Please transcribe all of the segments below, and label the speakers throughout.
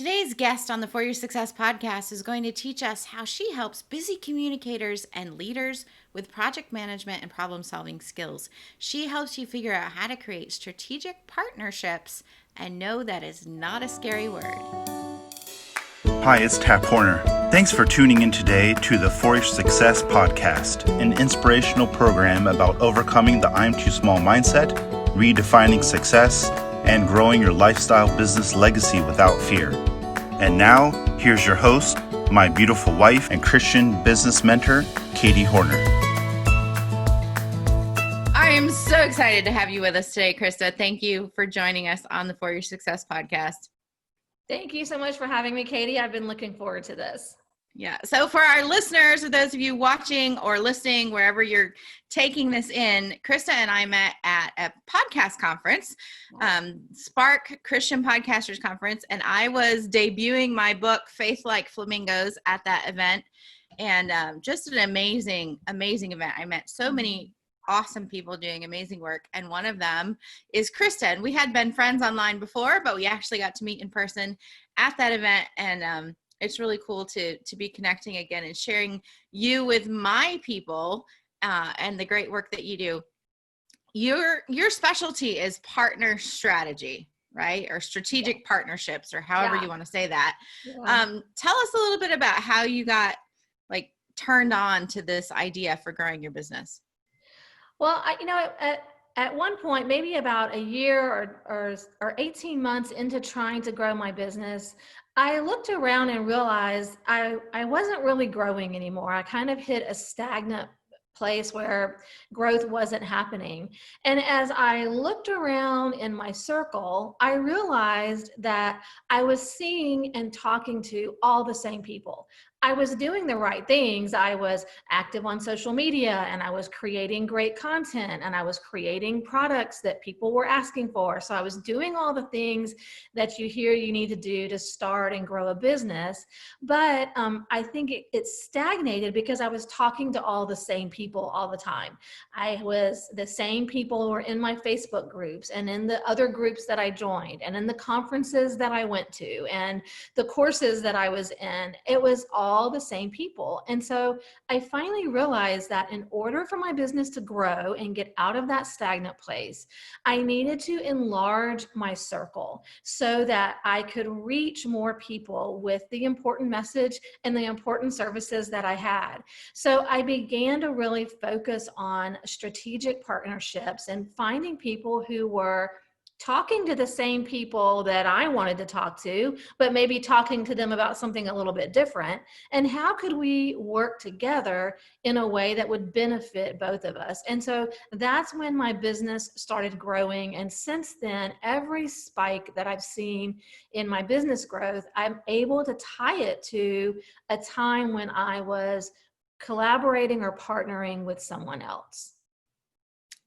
Speaker 1: Today's guest on the For Your Success podcast is going to teach us how she helps busy communicators and leaders with project management and problem solving skills. She helps you figure out how to create strategic partnerships and know that is not a scary word.
Speaker 2: Hi, it's Hornor. Thanks for tuning in today to the For Your Success podcast, an inspirational program about overcoming the I'm too small mindset, redefining success, and growing your lifestyle business legacy without fear. And now, here's your host, my beautiful wife and Christian business mentor, Katie Hornor.
Speaker 1: I am so excited to have you with us today, Christa. Thank you for joining us on the For Your Success podcast.
Speaker 3: Thank you so much for having me, Katie. I've been looking forward to this.
Speaker 1: Yeah. So for our listeners, or those of you watching or listening, wherever you're taking this in, Christa and I met at a podcast conference, Spark Christian Podcasters Conference, and I was debuting my book, Faith Like Flamingos, at that event. And just an amazing, amazing event. I met so many awesome people doing amazing work. And one of them is Christa. And we had been friends online before, but we actually got to meet in person at that event. And it's really cool to be connecting again and sharing you with my people and the great work that you do. Your specialty is partner strategy, right? Or strategic partnerships, or however you want to say that. Tell us a little bit about how you got turned on to this idea for growing your business.
Speaker 3: Well, at one point, maybe about a year or 18 months into trying to grow my business, I looked around and realized I wasn't really growing anymore. I kind of hit a stagnant place where growth wasn't happening. And as I looked around in my circle, I realized that I was seeing and talking to all the same people. I was doing the right things. I was active on social media, and I was creating great content, and I was creating products that people were asking for. So I was doing all the things that you hear you need to do to start and grow a business. But I think it stagnated because I was talking to all the same people all the time. The same people who were in my Facebook groups and in the other groups that I joined and in the conferences that I went to and the courses that I was in. It was all the same people. And so I finally realized that in order for my business to grow and get out of that stagnant place, I needed to enlarge my circle so that I could reach more people with the important message and the important services that I had. So I began to really focus on strategic partnerships and finding people who were talking to the same people that I wanted to talk to, but maybe talking to them about something a little bit different. And how could we work together in a way that would benefit both of us? And so that's when my business started growing. And since then, every spike that I've seen in my business growth, I'm able to tie it to a time when I was collaborating or partnering with someone else.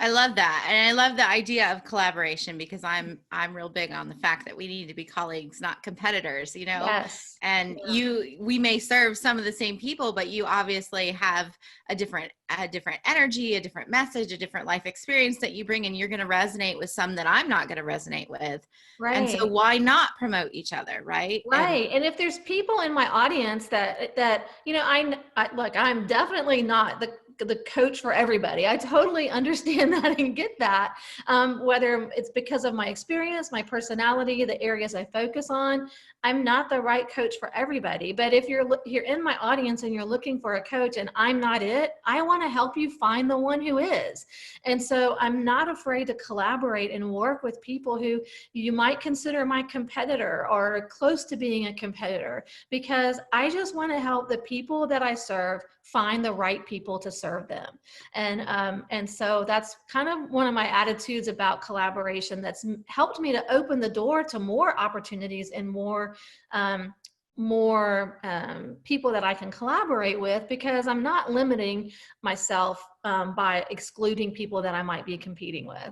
Speaker 1: I love that. And I love the idea of collaboration because I'm real big on the fact that we need to be colleagues, not competitors,
Speaker 3: Yes.
Speaker 1: And we may serve some of the same people, but you obviously have a different energy, a different message, a different life experience that you bring, and you're going to resonate with some that I'm not going to resonate with.
Speaker 3: Right.
Speaker 1: And so why not promote each other? Right.
Speaker 3: Right. And if there's people in my audience that I'm definitely not the coach for everybody. I totally understand that and get that. Whether it's because of my experience, my personality, the areas I focus on, I'm not the right coach for everybody. But if you're in my audience and you're looking for a coach and I'm not it, I want to help you find the one who is. And so I'm not afraid to collaborate and work with people who you might consider my competitor or close to being a competitor, because I just want to help the people that I serve find the right people to serve them. And so that's kind of one of my attitudes about collaboration that's helped me to open the door to more opportunities and more people that I can collaborate with, because I'm not limiting myself by excluding people that I might be competing with.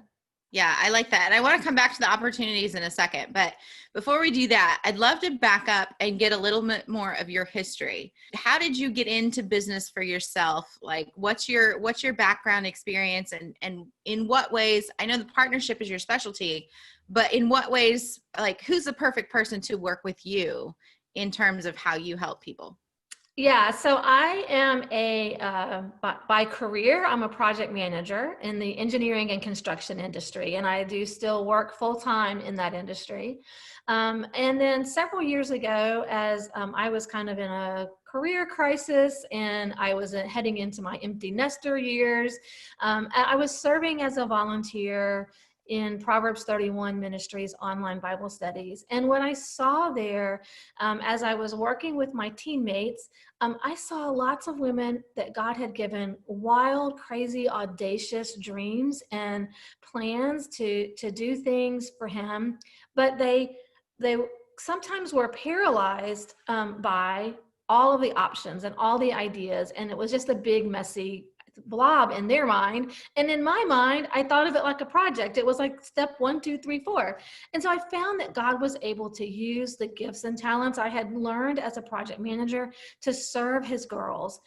Speaker 1: Yeah, I like that. And I want to come back to the opportunities in a second. But before we do that, I'd love to back up and get a little bit more of your history. How did you get into business for yourself? Like, what's your background experience, and in what ways? I know the partnership is your specialty, but in what ways, like, who's the perfect person to work with you in terms of how you help people?
Speaker 3: Yeah, so I am by career, I'm a project manager in the engineering and construction industry, and I do still work full time in that industry. And then several years ago, as I was kind of in a career crisis and I was heading into my empty nester years, I was serving as a volunteer in Proverbs 31 Ministries online Bible studies. And what I saw there, as I was working with my teammates, I saw lots of women that God had given wild, crazy, audacious dreams and plans to do things for Him, but they sometimes were paralyzed by all of the options and all the ideas, and it was just a big, messy blob in their mind. And in my mind, I thought of it like a project. It was like step 1, 2, 3, 4. And so I found that God was able to use the gifts and talents I had learned as a project manager to serve His girls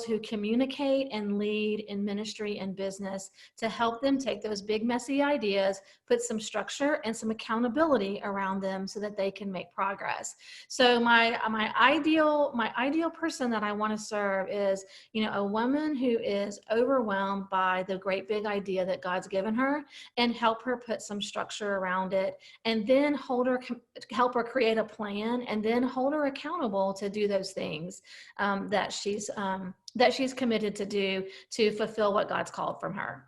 Speaker 3: who communicate and lead in ministry and business, to help them take those big, messy ideas, put some structure and some accountability around them so that they can make progress. So my ideal person that I want to serve is, a woman who is overwhelmed by the great big idea that God's given her, and help her put some structure around it, and then help her create a plan, and then hold her accountable to do those things that she's committed to do to fulfill what God's called from her.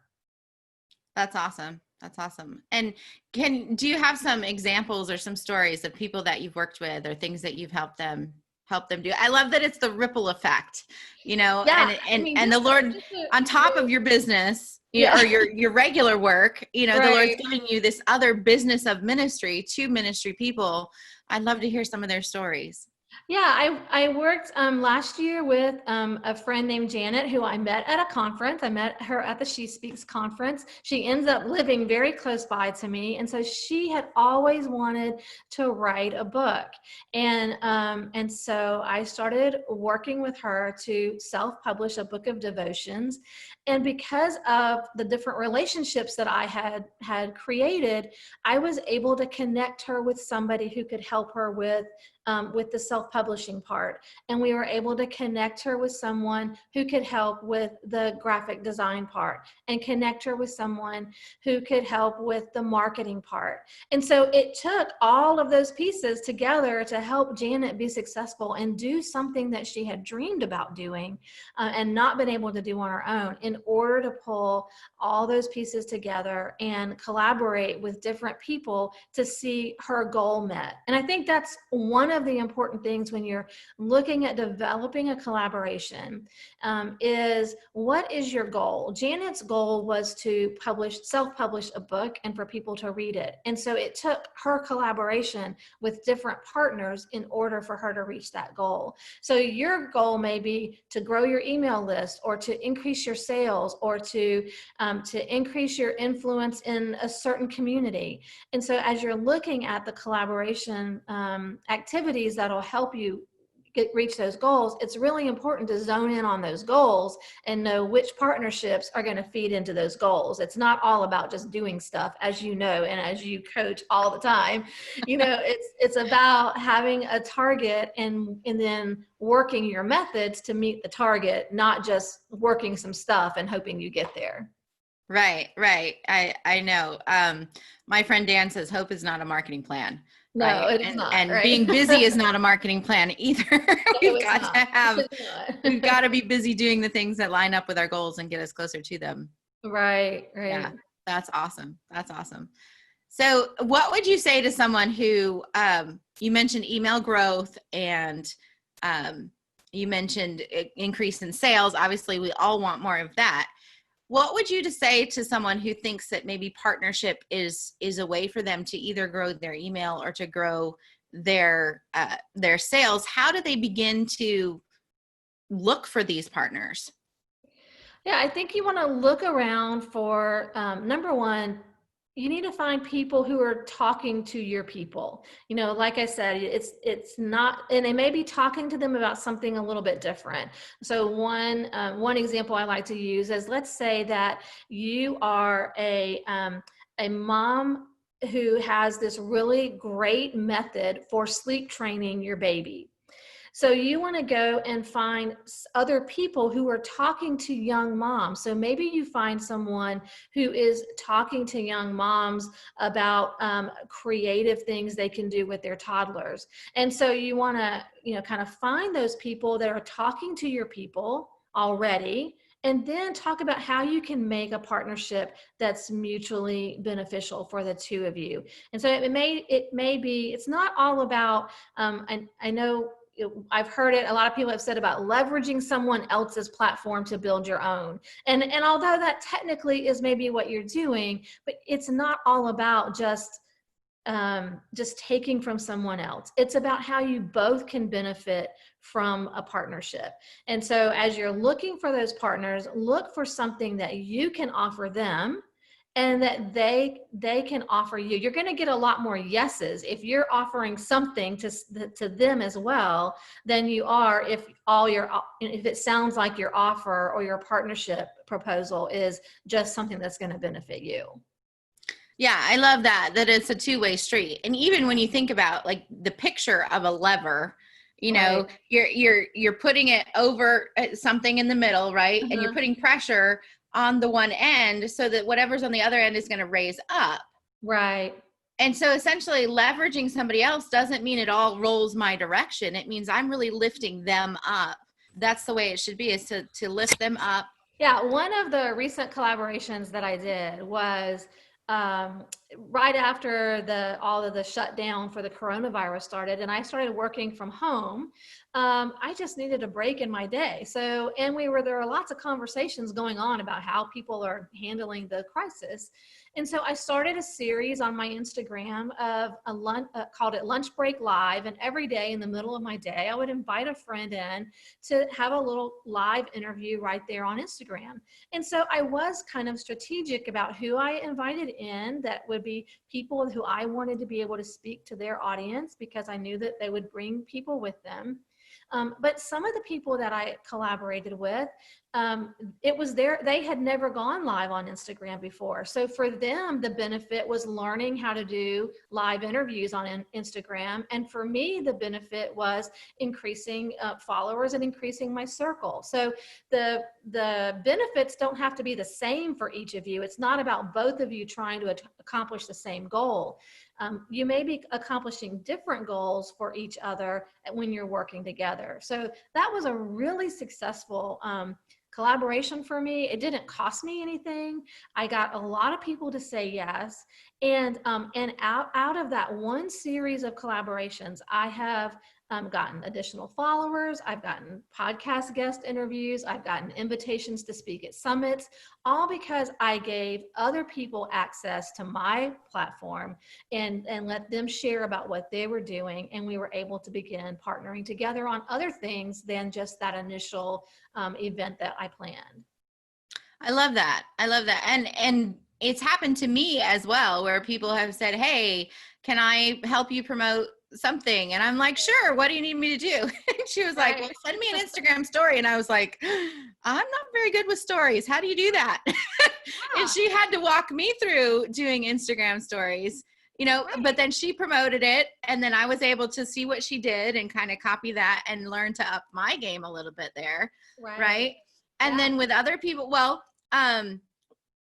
Speaker 1: That's awesome. That's awesome. And do you have some examples or some stories of people that you've worked with or things that you've helped them do? I love that it's the ripple effect,
Speaker 3: Yeah,
Speaker 1: and the Lord on top of your business,
Speaker 3: Yeah.
Speaker 1: or your regular work, the
Speaker 3: Right.
Speaker 1: Lord's giving you this other business of ministry to ministry people. I'd love to hear some of their stories.
Speaker 3: Yeah, I worked last year with a friend named Janet, who I met at a conference. I met her at the She Speaks conference. She ends up living very close by to me, and so she had always wanted to write a book, and so I started working with her to self-publish a book of devotions. And because of the different relationships that I had created, I was able to connect her with somebody who could help her with the self-publishing part. And we were able to connect her with someone who could help with the graphic design part, and connect her with someone who could help with the marketing part. And so it took all of those pieces together to help Janet be successful and do something that she had dreamed about doing and not been able to do on her own, in order to pull all those pieces together and collaborate with different people to see her goal met. And I think that's one of the important things when you're looking at developing a collaboration, is what is your goal? Janet's goal was to self-publish a book and for people to read it. And so it took her collaboration with different partners in order for her to reach that goal. So your goal may be to grow your email list, or to increase your sales, or to increase your influence in a certain community. And so as you're looking at the collaboration activities that'll help you reach those goals, it's really important to zone in on those goals and know which partnerships are going to feed into those goals. It's not all about just doing stuff, as you know, and as you coach all the time. It's about having a target and then working your methods to meet the target, not just working some stuff and hoping you get there.
Speaker 1: Right. I know. My friend Dan says hope is not a marketing plan.
Speaker 3: No,
Speaker 1: right?
Speaker 3: it is not.
Speaker 1: And
Speaker 3: right?
Speaker 1: being busy is not a marketing plan either. We've got to be busy doing the things that line up with our goals and get us closer to them.
Speaker 3: Right.
Speaker 1: Yeah, that's awesome. So what would you say to someone who, you mentioned email growth, and you mentioned increase in sales. Obviously, we all want more of that. What would you say to someone who thinks that maybe partnership is a way for them to either grow their email or to grow their sales? How do they begin to look for these partners?
Speaker 3: Yeah, I think you want to look around for, number one, you need to find people who are talking to your people. Like I said, it's not, and they may be talking to them about something a little bit different. So one example I like to use is, let's say that you are a mom who has this really great method for sleep training your baby. So you want to go and find other people who are talking to young moms. So maybe you find someone who is talking to young moms about creative things they can do with their toddlers. And so you want to, kind of find those people that are talking to your people already, and then talk about how you can make a partnership that's mutually beneficial for the two of you. And so it may be, it's not all about, I know I've heard it, a lot of people have said about leveraging someone else's platform to build your own. And although that technically is maybe what you're doing, but it's not all about just taking from someone else. It's about how you both can benefit from a partnership. And so as you're looking for those partners, look for something that you can offer them and that they can offer you. You're going to get a lot more yeses if you're offering something to them as well than you are if it sounds like your offer or your partnership proposal is just something that's going to benefit you.
Speaker 1: Yeah, I love that it's a two-way street. And even when you think about like the picture of a lever,
Speaker 3: Right.
Speaker 1: you're putting it over something in the middle, right? And you're putting pressure on the one end so that whatever's on the other end is going to raise up.
Speaker 3: Right.
Speaker 1: And so essentially leveraging somebody else doesn't mean it all rolls my direction. It means I'm really lifting them up. That's the way it should be, is to lift them up.
Speaker 3: Yeah. One of the recent collaborations that I did was right after all of the shutdown for the coronavirus started, and I started working from home. I just needed a break in my day. So, and there were lots of conversations going on about how people are handling the crisis. And so I started a series on my Instagram of called it Lunch Break Live. And every day in the middle of my day, I would invite a friend in to have a little live interview right there on Instagram. And so I was kind of strategic about who I invited in. That would be people who I wanted to be able to speak to their audience, because I knew that they would bring people with them. But some of the people that I collaborated with, they had never gone live on Instagram before. So for them, the benefit was learning how to do live interviews on Instagram. And for me, the benefit was increasing followers and increasing my circle. So the benefits don't have to be the same for each of you. It's not about both of you trying to accomplish the same goal. You may be accomplishing different goals for each other when you're working together. So that was a really successful collaboration for me. It didn't cost me anything. I got a lot of people to say yes. And out of that one series of collaborations, I have gotten additional followers. I've gotten podcast guest interviews. I've gotten invitations to speak at summits, all because I gave other people access to my platform and let them share about what they were doing. And we were able to begin partnering together on other things than just that initial event that I planned.
Speaker 1: I love that. And it's happened to me as well, where people have said, hey, can I help you promote something? And I'm like, sure, what do you need me to do? And she was like, well, send me an Instagram story. And I was like, I'm not very good with stories. How do you do that? And she had to walk me through doing Instagram stories, but then she promoted it. And then I was able to see what she did and kind of copy that and learn to up my game a little bit there. Right. And then with other people,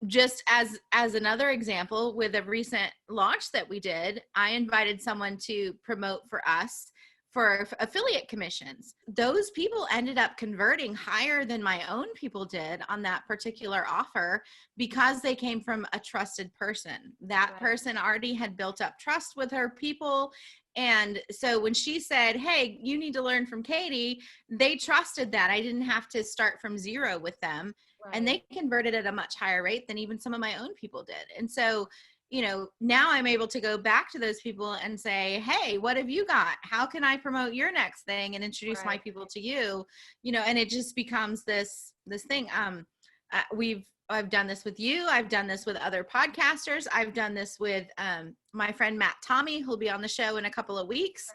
Speaker 1: just as another example, with a recent launch that we did, I invited someone to promote for us for affiliate commissions. Those people ended up converting higher than my own people did on that particular offer, because they came from a trusted person. That person already had built up trust with her people. And so when she said, hey, you need to learn from Katie, they trusted that. I didn't have to start from zero with them. And they converted at a much higher rate than even some of my own people did. And so, now I'm able to go back to those people and say, hey, what have you got? How can I promote your next thing and introduce my people to you? And it just becomes this thing. I've done this with you. I've done this with other podcasters. I've done this with my friend Matt Tommy, who'll be on the show in a couple of weeks.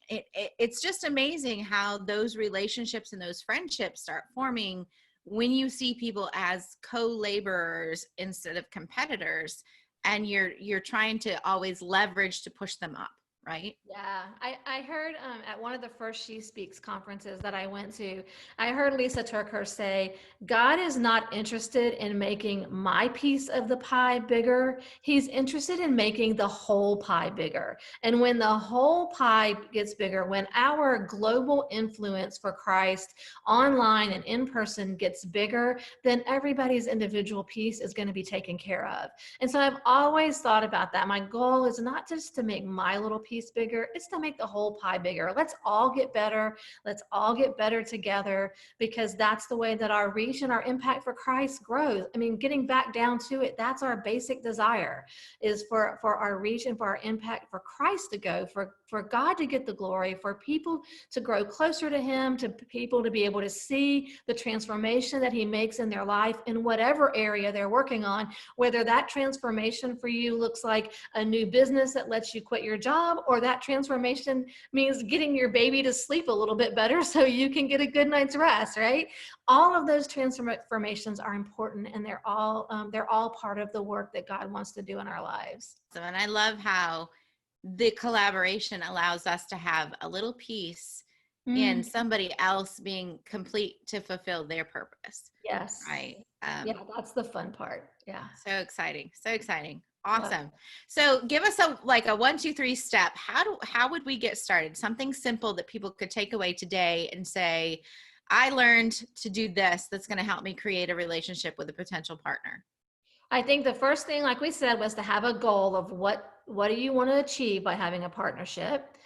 Speaker 1: It's just amazing how those relationships and those friendships start forming when you see people as co-laborers instead of competitors. and you're trying to always leverage to push them up, right?
Speaker 3: Yeah, I heard at one of the first She Speaks conferences that I went to, I heard Lisa Turkhurst say, God is not interested in making my piece of the pie bigger. He's interested in making the whole pie bigger. And when the whole pie gets bigger, when our global influence for Christ online and in person gets bigger, then everybody's individual piece is going to be taken care of. And so I've always thought about that. My goal is not just to make my little piece bigger, it's to make the whole pie bigger. Let's all get better. Let's all get better together, because that's the way that our reach and our impact for Christ grows. I mean, getting back down to it, that's our basic desire, is for our reach and for our impact for Christ to go, for God to get the glory, for people to grow closer to him, to people to be able to see the transformation that he makes in their life in whatever area they're working on, whether that transformation for you looks like a new business that lets you quit your job, or that transformation means getting your baby to sleep a little bit better so you can get a good night's rest, right? All of those transformations are important, and they're all part of the work that God wants to do in our lives.
Speaker 1: And I love how the collaboration allows us to have a little piece in somebody else being complete to fulfill their purpose.
Speaker 3: Yes.
Speaker 1: Right.
Speaker 3: Yeah, that's the fun part. Yeah.
Speaker 1: So exciting. So exciting. Awesome. So give us a 1, 2, 3 step. How would we get started? Something simple that people could take away today and say, I learned to do this, that's going to help me create a relationship with a potential partner.
Speaker 3: I think the first thing, like we said, was to have a goal of what do you want to achieve by having a partnership.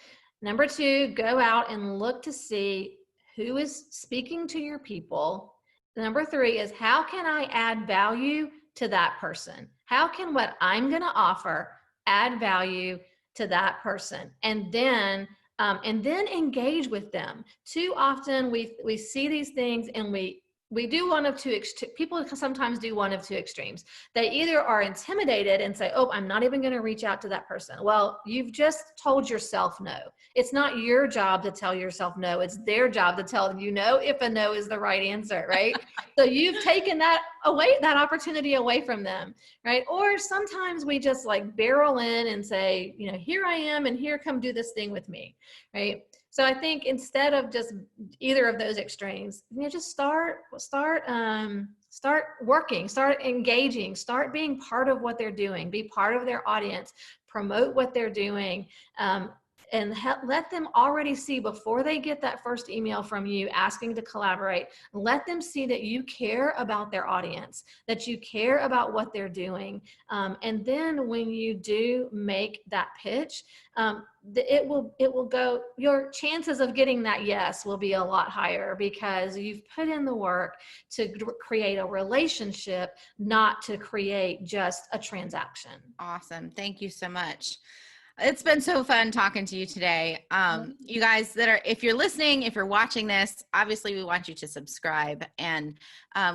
Speaker 3: Number 2, go out and look to see who is speaking to your people. Number 3 is, how can I add value to that person? How can what I'm going to offer add value to that person? And then engage with them. Too often we see these things and we do one of two, people sometimes do one of two extremes. They either are intimidated and say, oh, I'm not even going to reach out to that person. Well, you've just told yourself no. It's not your job to tell yourself no. It's their job to tell you no if a no is the right answer, right? So you've taken that opportunity away from them, right? Or sometimes we just barrel in and say, here I am, and here, come do this thing with me, right? So I think instead of just either of those extremes, just start working, start engaging, start being part of what they're doing, be part of their audience, promote what they're doing, and let them already see before they get that first email from you asking to collaborate. Let them see that you care about their audience, that you care about what they're doing. And then when you do make that pitch, it will go, your chances of getting that yes will be a lot higher, because you've put in the work to create a relationship, not to create just a transaction.
Speaker 1: Awesome. Thank you so much. It's been so fun talking to you today. You guys if you're listening, if you're watching this, obviously we want you to subscribe, and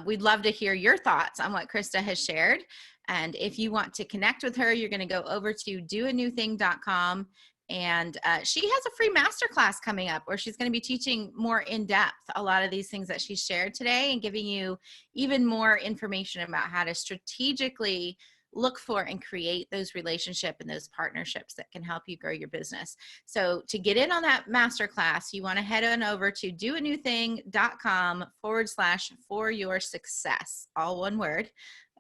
Speaker 1: we'd love to hear your thoughts on what Christa has shared. And if you want to connect with her, you're going to go over to doanewthing.com, and she has a free masterclass coming up where she's going to be teaching more in depth a lot of these things that she shared today, and giving you even more information about how to strategically look for and create those relationships and those partnerships that can help you grow your business. So to get in on that masterclass, you want to head on over to doanewthing.com/for-your-success, all one word.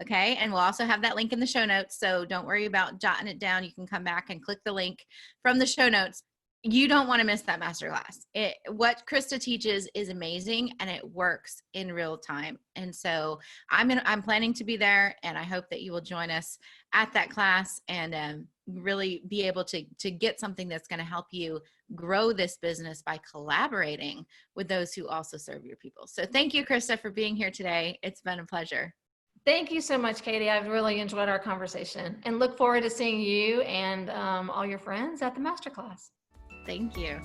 Speaker 1: Okay. And we'll also have that link in the show notes. So don't worry about jotting it down. You can come back and click the link from the show notes. You don't want to miss that masterclass. What Christa teaches is amazing, and it works in real time. And so I'm planning to be there, and I hope that you will join us at that class and really be able to get something that's going to help you grow this business by collaborating with those who also serve your people. So thank you, Christa, for being here today. It's been a pleasure.
Speaker 3: Thank you so much, Katie. I've really enjoyed our conversation, and look forward to seeing you and all your friends at the masterclass.
Speaker 1: Thank you.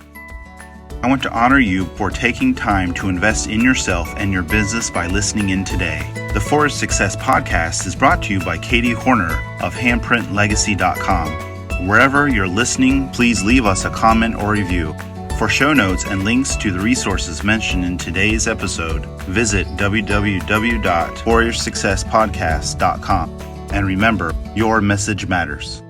Speaker 2: I want to honor you for taking time to invest in yourself and your business by listening in today. The For Your Success podcast is brought to you by Katie Hornor of handprintlegacy.com. Wherever you're listening, please leave us a comment or review. For show notes and links to the resources mentioned in today's episode, visit www.foryoursuccesspodcast.com. And remember, your message matters.